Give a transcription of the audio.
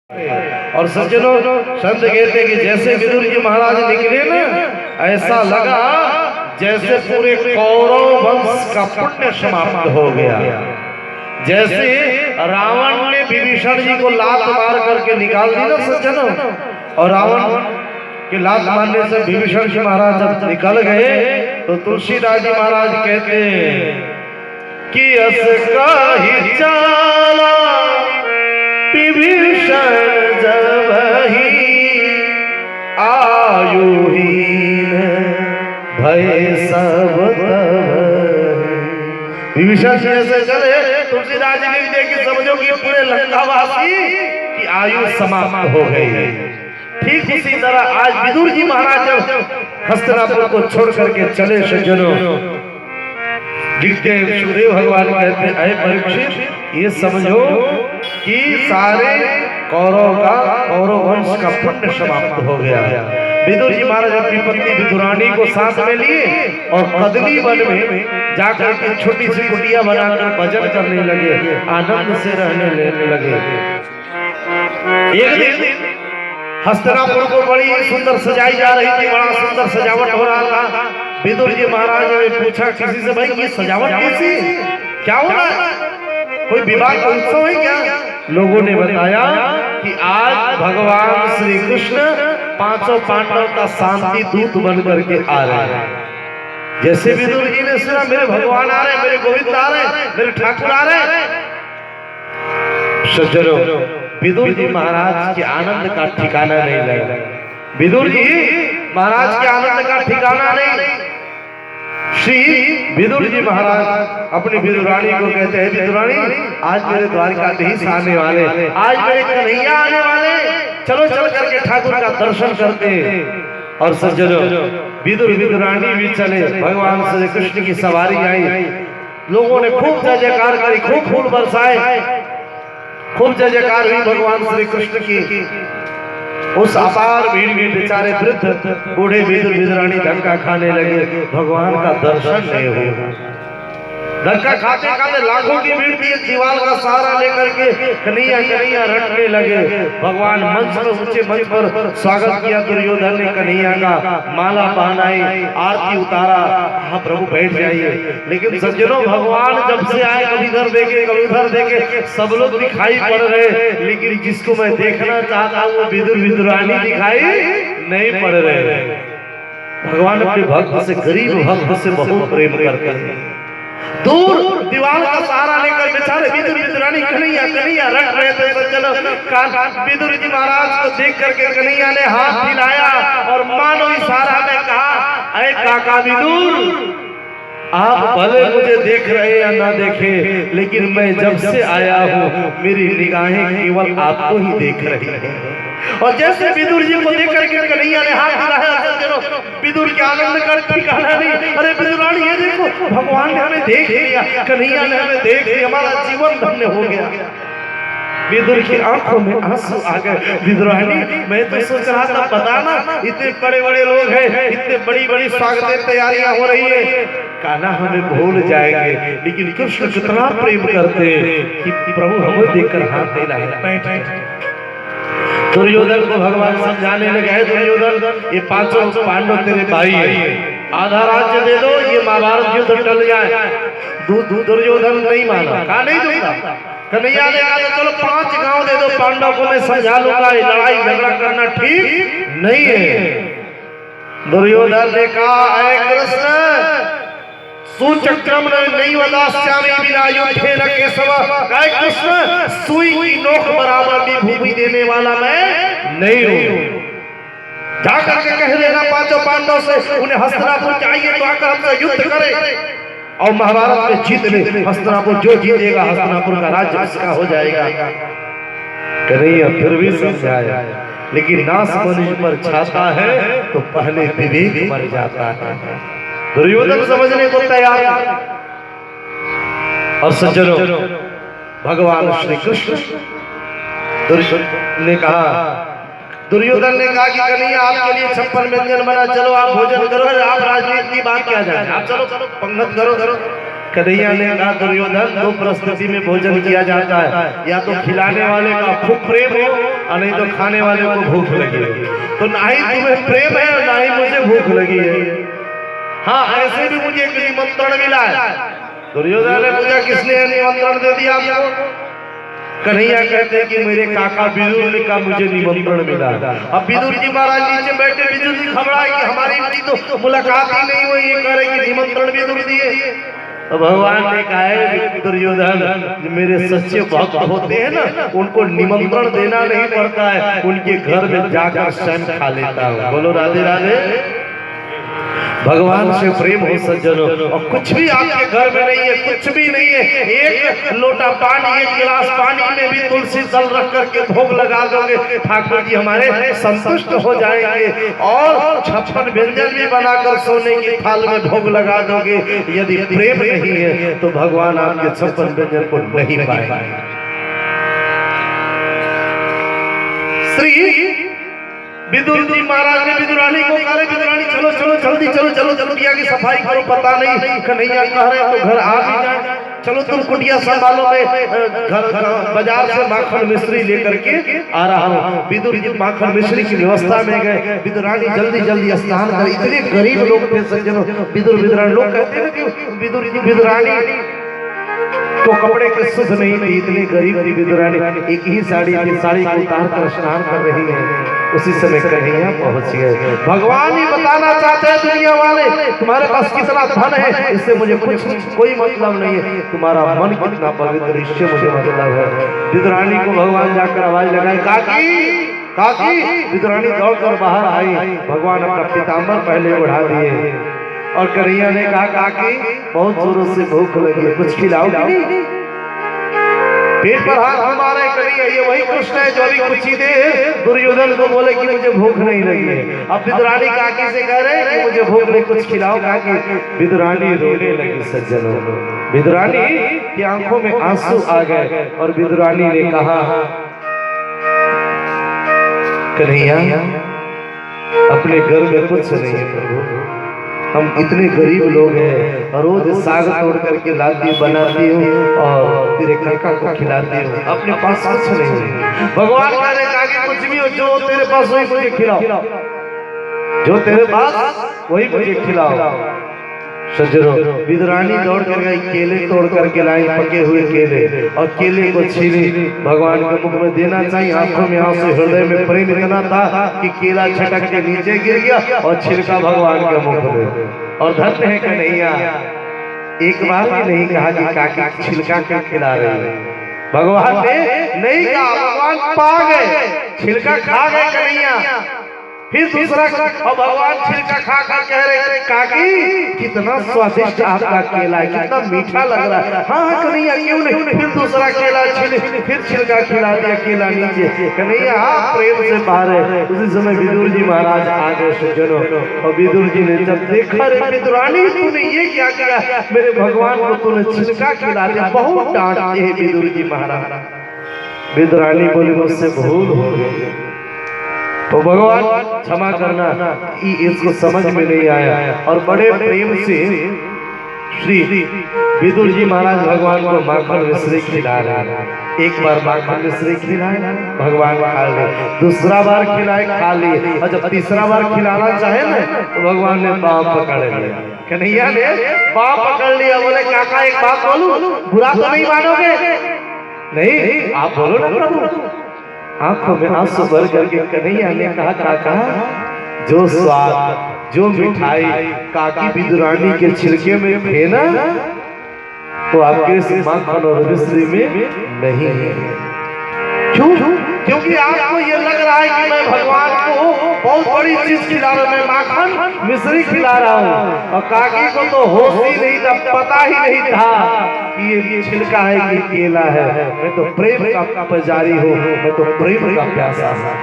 और सज्जनों, संत कहते कि जैसे विदुर जी महाराज निकले ना, ऐसा लगा जैसे पूरे कौरव वंश का पुण्य समाप्त हो गया। जैसे रावण ने विभीषण जी को लात मार करके निकाल दी ना सज्जनों, और रावण के लात मारने से विभीषण जी महाराज जब निकल गए तो तुलसीदास जी महाराज कहते कि असका ही चाला विभीषण जब ही आयुहीन भय सब विभीषण जैसे चले तुलसीदास जी ने देखी, समझो कि पूरे लंकावासी की आयु समाप्त हो गई। ठीक उसी तरह आज विदुर जी महाराज जब हस्तिनापुर को छोड़ करके चले सज्जनों, लिखते सुखदेव भगवान कहते हैं, परीक्षित ये समझो कि सारे कौरव वंश का पुण्य समाप्त हो गया। विदुर जी महाराज अपनी पत्नी विदुरानी को साथ में लिए और कदली वन में जाकर के छोटी सी कुटिया बनाकर भजन करने लगे, आनंद से रहने लेने लगे। एक दिन हस्तिनापुर को बड़ी सुंदर सजाई जा रही थी, बड़ा सुंदर सजावट हो रहा था। विदुर जी महाराज ने पूछा किसी से, भाई ये सजावट कैसी, क्या हो रहा है, कोई विवाह का उत्सव है क्या? लोगों ने बताया कि आज भगवान श्री कृष्ण पांचों पांडव का शांति दूत बन करके आ रहे हैं। जैसे विदुर जी ने सुना मेरे भगवान आ रहे हैं, मेरे गोविंद आ रहे हैं, मेरे ठाकुर आ रहे हैं, सज्जनों विदुर जी महाराज के आनंद का ठिकाना नहीं लगा। विदुर जी महाराज के आनंद का ठिकाना नहीं। श्री विदुर जी महाराज अपनी विदुरानी को कहते हैं, विदुरानी आज मेरे द्वारकाधीश आने वाले, आज मेरे कन्हैया आने वाले, चलो चल करके ठाकुर का दर्शन करते। और सज्जनों विदुरानी भी चले, भगवान श्री कृष्ण की सवारी आई, लोगों ने खूब जय जयकार करी, खूब फूल बरसाए, खूब जय जयकार हुई भगवान श्री कृष्ण की। उस अपार भीड़ में बेचारे वृद्ध बूढ़े विदुरानी धक्का खाने लगे, भगवान का दर्शन नहीं हुआ। धक्का खाते खाते लाखों की भीड़ थी, दीवार का सहारा लेकर के कन्हैया कन्हैया रटने लगे। भगवान मंच पर, ऊंचे मंच पर स्वागत किया। दुर्योधन ने कन्हैया का माला पहनाई, आरती उतारा, हाँ प्रभु बैठ जाइए। लेकिन सज्जनों भगवान जब से आए, कभी इधर देखे कभी उधर देखे, सब लोग दिखाई पड़ रहे, लेकिन जिसको मैं देखना चाहता हूँ वो विदुरानी दिखाई नहीं पड़ रहे। भगवान अपने भक्त से, गरीब भक्त से बहुत प्रेम करते हैं। दूर दीवार का सहारा लेकर बेचारे विदुरानी कन्हैया रट रहे थे। तो चलो विदुर जी महाराज को देख करके कन्हैया ने हाथ हिलाया और मानो इशारा में कहा, अरे काका विदुर, आप भले मुझे देख रहे या ना देखे, लेकिन मैं जब से आया हूँ मेरी निगाहें केवल आपको ही देख रही हैं। और जैसे विदुर जी को देख करके कन्हैया ने हाथ हिलाया, विदुर के आनंद का ठिकाना नहीं। अरे विदुरानी ये देखो, भगवान ने हमें देख लिया, कन्हैया ने हमें देख लिया, हमारा जीवन धन्य हो गया। विदुर की आंखों में आंसू आ गए। विदुरानी मैं तो सोच रहा था, पता ना इतने बड़े बड़े लोग हैं, इतने बड़ी बड़ी स्वागत तैयारियां हो रही है, कान्हा हमें भूल जाएंगे, लेकिन कृष्ण कितना प्रेम करते हैं कि प्रभु हमें देखकर हाथ हिला है। दुर्योधन को भगवान समझाने लगे, दुर्योधन ये पांचों पांडव तेरे भाई हैं, आधा राज्य दे दो, ये महाभारत युद्ध टल जाए। दुर्योधन नहीं माना, कहा नहीं दूंगा। कन्हैया ने कहा चलो 5 गांव दे दो, पांडव को मैं समझा लूंगा, लड़ाई झगड़ा करना ठीक नहीं है। दुर्योधन ने कहा, अरे कृष्ण सुचक्रम नहीं वदास्यामि बिना युद्धे न केशव, अरे कृष्ण सुई की नोक बराबर भी भूमि देने वाला मैं नहीं हूँ। जाकर के कह देना पांचों पांडव से, उन्हें हस्तिनापुर चाहिए तो आकर हमसे युद्ध करे और महाभारत में जीत ले। हस्तिनापुर जो जीतेगा, हस्तिनापुर का राज्य उसका हो जाएगा। कन्हैया फिर भी समझाया, लेकिन नास मनुष्य पर छाता है तो पहले विवेक मर जाता है। दुर्योधन समझने को तैयार। और सज्जनों भगवान श्री कृष्ण ने कहा, दुर्योधन ने कहा कि कन्हैया आपके लिए 56 व्यंजन बना, चलो आप भोजन करो, आप राजनीति की बात क्या जाए, आप चलो पंगत करो। कन्हैया ने कहा दुर्योधन दो परिस्थिति में भोजन किया जाता है, या तो खिलाने वाले का खूब प्रेम हो और नहीं तो खाने वाले को भूख लगी हो। तो ना ही तुम्हें प्रेम है ना ही मुझे भूख लगी है। हाँ, ऐसे भी मुझे एक निमंत्रण मिला है। दुर्योधन ने पूछा किसने निमंत्रण दे दिया आपको? कन्हैया कहते हैं कि मेरे काका विदुर का मुझे निमंत्रण मिला। अब विदुर जी महाराज नीचे बैठे, विदुर जी घबराए कि हमारी तो मुलाकात ही नहीं हुई, ये कह रहे कि निमंत्रण विदुर दिए। तो भगवान ने कहा है दुर्योधन, जो मेरे सच्चे भक्त होते हैं ना, उनको निमंत्रण देना नहीं पड़ता है, उनके घर में जाकर स्वयं खा लेता हूँ। बोलो राधे राधे। भगवान से प्रेम हो सज्जनों, और कुछ भी आपके घर में नहीं है, कुछ भी नहीं है, एक लोटा पानी, एक गिलास पानी में भी तुलसी दल रख करके भोग लगा दोगे, ठाकुर जी हमारे संतुष्ट हो जाएंगे। और 56 व्यंजन भी बनाकर सोने की थाल में भोग लगा दोगे, यदि प्रेम नहीं है तो भगवान आपके 56 व्यंजन को नहीं पाएंगे। श्री विदुर जी महाराज ने विदुरानी को कहा, विदुरानी चलो चलो जल्दी चलो चलो कुटिया की सफाई करो, पता नहीं कन्हैया कह रहे तो घर आ भी जाए, चलो तुम कुटिया संभालो, मैं घर बाजार से माखन मिश्री लेकर के आ रहा हूँ। विदुर जी माखन मिश्री की व्यवस्था में गए। विदुरानी जल्दी जल्दी स्नान कर, इतने गरीब लोग थे सज्जनों, विदुरानी लोग कहते हैं कि विदुर जी विदुरानी तो कपड़े के शुद्ध नहीं थे, इतनी गरीब थी विदुरानी, एक ही साड़ी थी, साड़ी को उतार कर स्नान कर रही है। उसी समय कन्हैया पहुंच गए। भगवान ही बताना चाहते हैं दुनिया वाले, तुम्हारे पास कितना धन है इससे मुझे कोई मतलब नहीं है, तुम्हारा मन कितना पवित्र इससे मुझे मतलब है। विदुरानी को भगवान जाकर आवाज लगाई, काकी काकी। विदुरानी दौड़कर बाहर आई, भगवान अपना पीताम्बर पहले उड़ा दिए और कन्हैया ने कहा, काकी बहुत जोरों से भूख लगी है, कुछ खिलाओगी? पेट पर हाथ हमारे कन्हैया, ये वही कृष्ण है जो अभी कुछ ही देर दुर्योधन को बोले कि मुझे भूख नहीं लगी है। अब विदुरानी काकी से कह रहे कि मुझे भूख नहीं, कुछ खिलाओ काकी। विदुरानी रोने लगी सज्जनों, विदुरानी की आंखों में आंसू आ गए और विदुरानी ने कहा, कन्हैया अपने घर में कुछ नहीं है प्रभु, हम इतने गरीब लोग हैं और रोज साग तोड़ करके लाती बनाती हूँ और तेरे काका को खिलाती हूँ, अपने पास कुछ नहीं है। भगवान कह रहे आगे कुछ भी हो, जो तेरे पास वही मुझे खिलाओ, जो तेरे पास वही मुझे खिलाओ। सज्जनों, विदुरानी दौड़ कर गई, केले तोड़ करके लाई, पके हुए केले, और केले को छीनी भगवान के मुख में देना चाहिए। आंखों में आंसू, हृदय में प्रेम इतना था कि केला छटक के नीचे गिर गया और छिलका भगवान के मुख में। और धन्य है कन्हैया, एक बार भी नहीं कहा कि काका छिलका क्यों खिला रही है। भगवान ने नहीं कहा, भगवान पा गए, छिलका खा गए कन्हैया। फिर दूसरा और भगवान छिलका खा खा कह रहे, काकी कितना स्वादिष्ट आपका केला है, कितना मीठा लग रहा है। हाँ कन्हैया क्यों नहीं। फिर दूसरा केला छिल, फिर छिलका खिला दिया, केला नीचे। कन्हैया प्रेम से बाहर है। उसी समय विदुर जी महाराज आ गए सज्जनों, और विदुर जी ने जब देखा, रे विदुरानी तूने ये क्या किया, मेरे भगवान को तूने छिलका खिला दिया, बहुत डांटते हैं विदुर जी महाराज। विदुरानी बोली मुझसे भूल हो गई, तो भगवान क्षमा करना, इसको समझ में नहीं आया। और बड़े प्रेम से श्री विदुर जी महाराज भगवान को माखन मिश्री खिला रहे। एक बार माखन मिश्री खिलाए, भगवान खा ले, दूसरा बार खिलाए, खा लिए, और जब तीसरा बार खिलाना चाहे ना तो भगवान ने पाँव पकड़ लिया। कन्हैया ने पाँव पकड़ लिया, बोले काका एक बात बोलूं, बुरा तो नहीं मानोगे? नहीं, आप बोलो ना प्रभु। आंखों में आंसू भर करके कन्हैया ने कहा, काका जो स्वाद, जो मिठाई काकी विदुरानी के छिलके में थे ना, तो आपके इस माखन और मिश्री में नहीं है। क्यों? क्योंकि आपको ये लग रहा है कि मैं भगवान को बहुत बड़ी चीज खिला रहा हूं, मैं माखन मिश्री खिला रहा हूँ। और काकी को तो होश ही नहीं था, पता ही नहीं था कि ये छिलका है कि केला है। मैं तो प्रेम का पुजारी हूँ, मैं तो प्रेम का प्यासा हूँ।